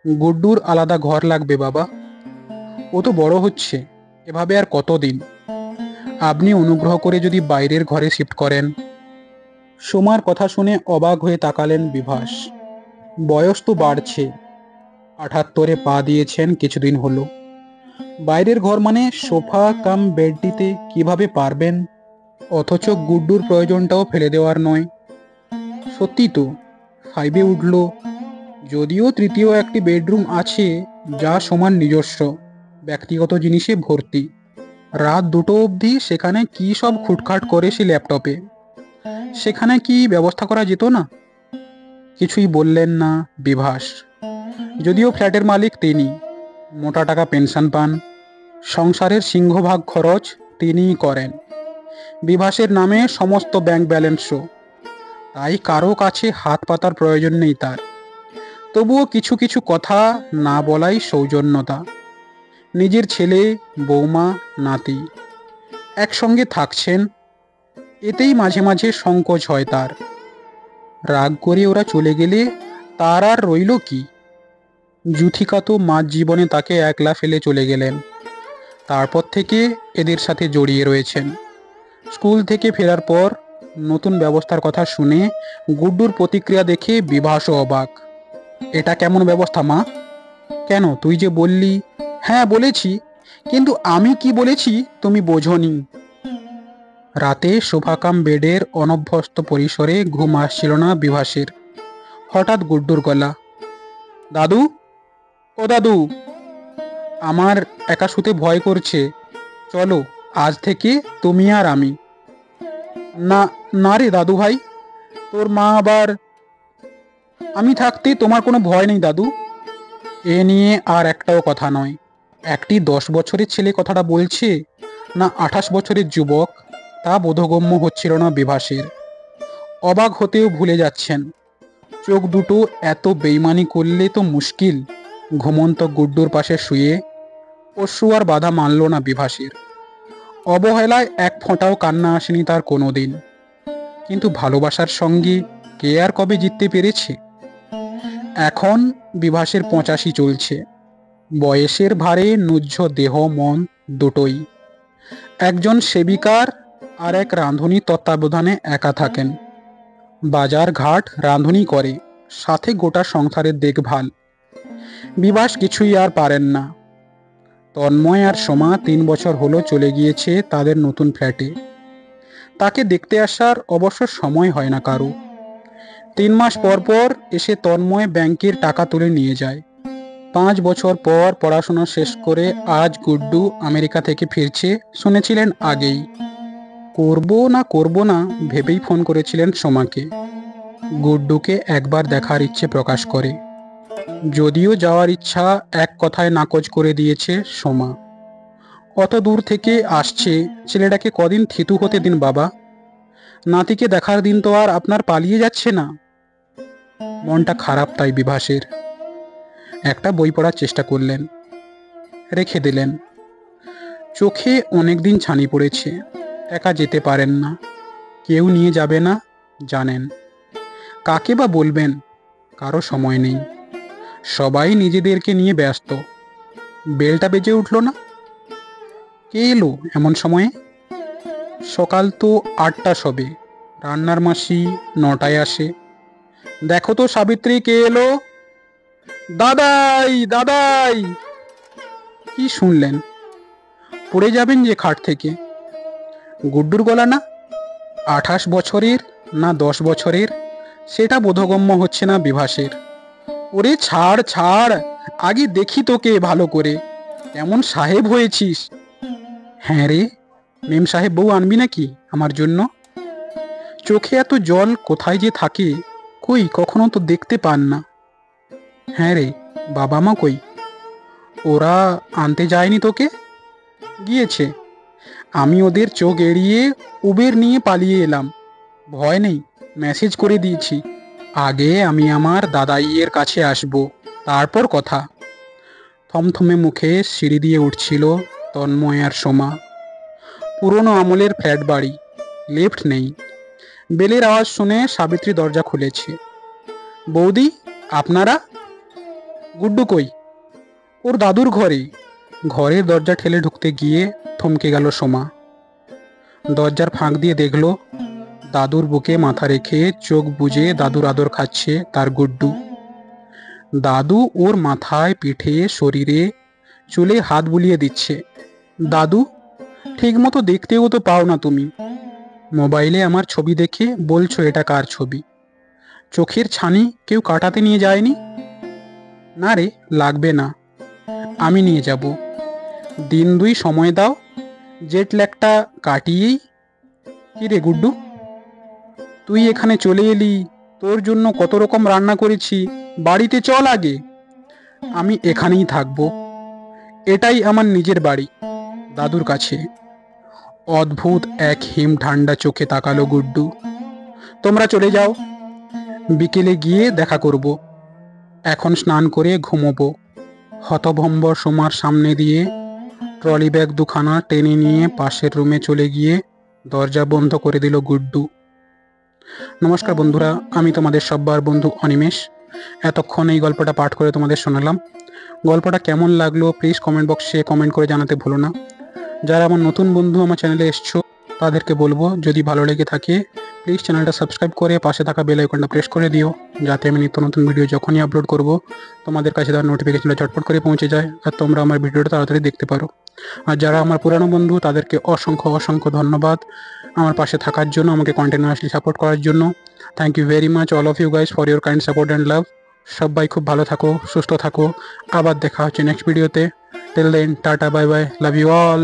গুড্ডুর আলাদা ঘর লাগবে বাবা। ও তো বড় হচ্ছে, এভাবে আর কতদিন? আপনি অনুগ্রহ করে যদি বাইরের ঘরে শিফট করেন। সোমার কথা শুনে অবাক হয়ে তাকালেন বিভাস। বয়স তো বাড়ছে, ৭৮-এ পা দিয়েছেন কিছুদিন হলো। বাইরের ঘর মানে সোফা কাম বেড দিতে কিভাবে পারবেন? অথচ গুড্ডুর প্রয়োজনটাও ফেলে দেওয়ার নয়। সত্যি তো, 5-এ উঠল, যদিও তৃতীয় একটি বেডরুম আছে, যা সমান নিজস্ব, ব্যক্তিগত জিনিসে ভর্তি। রাত 2টো অবধি সেখানে কি সব খুটখাট করে সে ল্যাপটপে। সেখানে কি ব্যবস্থা করা যেত না? কিছুই বললেন না বিভাস। যদিও ফ্ল্যাটের মালিক তিনি, মোটা টাকা পেনশন পান, সংসারের সিংহভাগ খরচ তিনিই করেন, বিভাসের নামে সমস্ত ব্যাংক ব্যালেন্সও। তাই কারো কাছে হাত পাতার প্রয়োজন নেই তার। তবুও কিছু কিছু কথা না বলাই সৌজন্যতা। নিজের ছেলে, বৌমা, নাতি একসঙ্গে থাকছেন, এতেই মাঝে মাঝে সংকোচ হয় তার। রাগ করে ওরা চলে গেলে তার আর রইল কি? যুথিকা তো মাঝ জীবনে তাকে একলা ফেলে চলে গেলেন। তারপর থেকে এদের সাথে জড়িয়ে রয়েছেন। স্কুল থেকে ফেরার পর নতুন ব্যবস্থার কথা শুনে গুড্ডুর প্রতিক্রিয়া দেখে বিভাসও অবাক। এটা কেমন ব্যবস্থা মা? কেন, তুই যে বললি? হ্যাঁ বলেছি, কিন্তু আমি কি বলেছি তুমি বোঝনি। রাতে সোফাকাম বেডের অনভ্যস্ত পরিসরে ঘুম আসছিল না বিভাসের। হঠাৎ গুড্ডুর গলা, দাদু, ও দাদু, আমার একা শুতে ভয় করছে, চলো আজ থেকে তুমি আর আমি। না, না রে দাদু ভাই, তোর মা আবার। আমি থাকতে তোমার কোনো ভয় নেই দাদু। এ নিয়ে আর একটাও কথা নয়। একটি 10 বছরের ছেলে কথাটা বলছে, না 28 বছরের যুবক, তা বোধগম্য হচ্ছিল না বিভাসের। অবাক হতেও ভুলে যাচ্ছেন। চোখ দুটো এত বেইমানি করলে তো মুশকিল। ঘুমন্ত গুড্ডুর পাশে শুয়ে পশু আর বাধা মানল না বিভাসের। অবহেলায় এক ফোঁটাও কান্না আসেনি তার কোনোদিন। কিন্তু ভালোবাসার সঙ্গে কে আর কবে জিততে পেরেছে? এখন বিভাসের 85 চলছে। বয়সের ভারে নুজ্জ দেহ মন দুটোই। একজন সেবিকার আর এক রাঁধুনি তত্ত্বাবধানে একা থাকেন। বাজার ঘাট রাঁধুনি করে, সাথে গোটা সংসারের দেখভাল। বিভাস কিছুই আর পারেন না। তন্ময় আর সোমা 3 বছর হলো চলে গিয়েছে তাদের নতুন ফ্ল্যাটে। তাকে দেখতে আসার অবশ্য সময় হয় না কারো। 3 মাস পর পর এসে তন্ময় ব্যাংকের টাকা তুলে নিয়ে যায়। 5 বছর পর পড়াশোনা শেষ করে আজ গুড্ডু আমেরিকা থেকে ফিরছে শুনেছিলেন আগেই। করব না ভেবেই ফোন করেছিলেন সোমাকে। গুড্ডুকে একবার দেখার ইচ্ছে প্রকাশ করে। যদিও যাওয়ার ইচ্ছা এক কথায় নাকচ করে দিয়েছে সোমা। অত দূর থেকে আসছে, ছেলেটাকে কদিন থিতু হতে দিন বাবা। নাতিকে দেখার দিন তো আর আপনার পালিয়ে যাচ্ছে না। মনটা খারাপ তাই বিভাসের। একটা বই পড়ার চেষ্টা করলেন, রেখে দিলেন। চোখে অনেকদিন ছানি পড়েছে, একা যেতে পারেন না, কেউ নিয়ে যাবে না জানেন। কাকে বা বলবেন? কারো সময় নেই, সবাই নিজেদেরকে নিয়ে ব্যস্ত। বেলটা বেজে উঠল না। কে এলো এমন সময়ে? সকাল তো 8টা সবে, রান্নার মাসি 9টায় আসে। দেখো তো সাবিত্রী, কে এলো? দাদাই, দাদাই। কি শুনলেন? পড়ে যাবেন যে খাট থেকে। গুড্ডুর গলা না? 28 বছরের না 10 বছরের, সেটা বোধগম্য হচ্ছে না বিভাসের। ওরে ছাড় ছাড়, আগে দেখি তোকে ভালো করে, কেমন সাহেব হয়েছিস। হ্যাঁ রে, মেম সাহেব বউ আনবি নাকি আমার জন্য? চোখে এত জল কোথায় যে থাকে, কই কখনো তো দেখতে পান না। হ্যাঁ রে, বাবা মা কই? ওরা আনতে যায়নি তোকে? গিয়েছে। আমি ওদের চোখ এড়িয়ে উবের নিয়ে পালিয়ে এলাম। ভয় নেই, মেসেজ করে দিয়েছি, আগে আমি আমার দাদাইয়ের কাছে আসব, তারপর কথা। থমথমে মুখে সিঁড়ি দিয়ে উঠছিল তন্ময় আর সোমা। পুরনো আমলের ফ্ল্যাট বাড়ি, লিফট নেই। বেলের আওয়াজ শুনে সাবিত্রী দরজা খুলেছে। বৌদি, আপনারা? গুড্ডু কই? ওর দাদুর ঘরে। ঘরের দরজা ঠেলে ঢুকতে গিয়ে থমকে গেল সোমা। দরজার ফাঁক দিয়ে দেখলো দাদুর বুকে মাথা রেখে চোখ বুজে দাদুর আদর খাচ্ছে তার গুড্ডু। দাদু ওর মাথায়, পিঠে, শরীরে, চুলে হাত বুলিয়ে দিচ্ছে। দাদু, ঠিক মতো দেখতেও তো পাও না তুমি। মোবাইলে আমার ছবি দেখে বলছো এটা কার ছবি? চোখের ছানি কেউ কাটাতে নিয়ে যায়নি? না রে, লাগবে না, আমি নিয়ে যাব। দিন দুই সময় দাও, জেট ল্যাগটা কাটিয়েই। কি রে গুড্ডু, তুই এখানে চলে এলি, তোর জন্য কত রকম রান্না করেছি, বাড়িতে চল আগে। আমি এখানেই থাকবো, এটাই আমার নিজের বাড়ি, দাদুর কাছে। অদ্ভুত এক হিম ঠান্ডা চোখে তাকালো গুড্ডু। তোমরা চলে যাও, বিকেলে গিয়ে দেখা করব, এখন স্নান করে ঘুমোবো। হতভম্ব সোমার সামনে দিয়ে ট্রলি ব্যাগ দুখানা টেনে নিয়ে পাশের রুমে চলে গিয়ে দরজা বন্ধ করে দিল গুড্ডু। নমস্কার বন্ধুরা, আমি তোমাদের সব্বার বন্ধু অনিমেষ। এতক্ষণ এই গল্পটা পাঠ করে তোমাদের শোনালাম। গল্পটা কেমন লাগলো প্লিজ কমেন্ট বক্সে কমেন্ট করে জানাতে ভুলো না। যারা আমার নতুন বন্ধু আমার চ্যানেলে এসছো তাদেরকে বলবো, যদি ভালো লেগে থাকে প্লিজ চ্যানেলটা সাবস্ক্রাইব করে পাশে থাকা বেল আইকনটা প্রেস করে দিও, যাতে আমি নিত্য নতুন ভিডিও যখনই আপলোড করব তোমাদের কাছে তার নোটিফিকেশনটা চটপট করে পৌঁছে যায় আর তোমরা আমার ভিডিওটা তাড়াতাড়ি দেখতে পারো। আর যারা আমার পুরানো বন্ধু তাদেরকে অসংখ্য অসংখ্য ধন্যবাদ আমার পাশে থাকার জন্য, আমাকে কন্টিনিউয়াসলি সাপোর্ট করার জন্য। Thank you very much all of you guys for your kind support and love. সবাই খুব ভালো থাকো, সুস্থ থাকো, আবার দেখা হচ্ছে নেক্সট ভিডিওতে। Till then tata, bye bye, love you all.